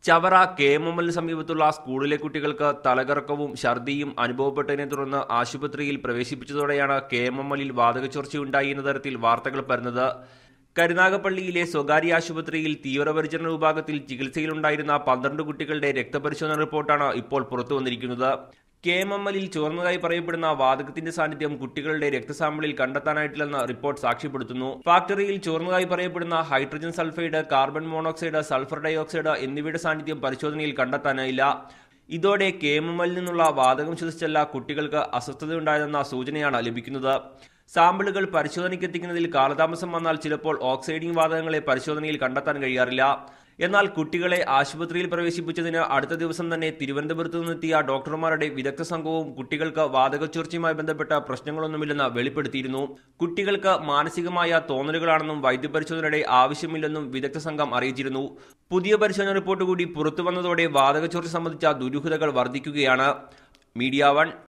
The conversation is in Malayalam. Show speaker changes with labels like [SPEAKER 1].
[SPEAKER 1] ചവറ KMMലിന് സമീപത്തുള്ള സ്കൂളിലെ കുട്ടികൾക്ക് തലകറക്കവും ഛർദിയും അനുഭവപ്പെട്ടതിനെ തുടർന്ന് ആശുപത്രിയിൽ പ്രവേശിപ്പിച്ചതോടെയാണ് KMMലിൽ വാതകച്ചോർച്ചയുണ്ടായി എന്ന തരത്തിൽ വാർത്തകൾ പരന്നത്. കരുനാഗപ്പള്ളിയിലെ സ്വകാര്യ ആശുപത്രിയിൽ തീവ്രപരിചരണ വിഭാഗത്തിൽ ചികിത്സയിലുണ്ടായിരുന്ന 12 കുട്ടികളുടെ രക്തപരിശോധന റിപ്പോർട്ടാണ് ഇപ്പോൾ പുറത്തുവന്നിരിക്കുന്നത്. KMMലിൽ ചോർന്നതായി പറയപ്പെടുന്ന വാതകത്തിന്റെ സാന്നിധ്യം കുട്ടികളുടെ രക്തസാമ്പിളിൽ കണ്ടെത്താനായിട്ടില്ലെന്ന് റിപ്പോർട്ട് സാക്ഷ്യപ്പെടുത്തുന്നു. ഫാക്ടറിയിൽ ചോർന്നതായി പറയപ്പെടുന്ന hydrogen sulphide, carbon monoxide, sulphur dioxide എന്നിവയുടെ സാന്നിധ്യം പരിശോധനയിൽ കണ്ടെത്താനായില്ല. ഇതോടെ KMMലിൽ നിന്നുള്ള വാതകം ശ്വസിച്ചല്ല കുട്ടികൾക്ക് അസ്വസ്ഥതയുണ്ടായതെന്ന സൂചനയാണ് ലഭിക്കുന്നത്. സാമ്പിളുകൾ പരിശോധനയ്ക്കെത്തിക്കുന്നതിൽ കാലതാമസം വന്നാൽ ചിലപ്പോൾ ഓക്സൈഡിംഗ് വാതകങ്ങളെ പരിശോധനയിൽ കണ്ടെത്താൻ കഴിയാറില്ല. എന്നാൽ കുട്ടികളെ ആശുപത്രിയിൽ പ്രവേശിപ്പിച്ചതിന് അടുത്ത ദിവസം തന്നെ തിരുവനന്തപുരത്ത് നിന്നെത്തിയ ഡോക്ടർമാരുടെ വിദഗ്ധ സംഘവും കുട്ടികൾക്ക് വാതകച്ചോർച്ചയുമായി ബന്ധപ്പെട്ട പ്രശ്നങ്ങളൊന്നുമില്ലെന്ന് വെളിപ്പെടുത്തിയിരുന്നു. കുട്ടികൾക്ക് മാനസികമായ തോന്നലുകളാണെന്നും വൈദ്യപരിശോധനയുടെ ആവശ്യമില്ലെന്നും വിദഗ്ധ സംഘം അറിയിച്ചിരുന്നു. പുതിയ പരിശോധന റിപ്പോർട്ട് കൂടി പുറത്തുവന്നതോടെ വാതകച്ചോർച്ച സംബന്ധിച്ച ദുരൂഹതകൾ വർദ്ധിക്കുകയാണ്. മീഡിയ 1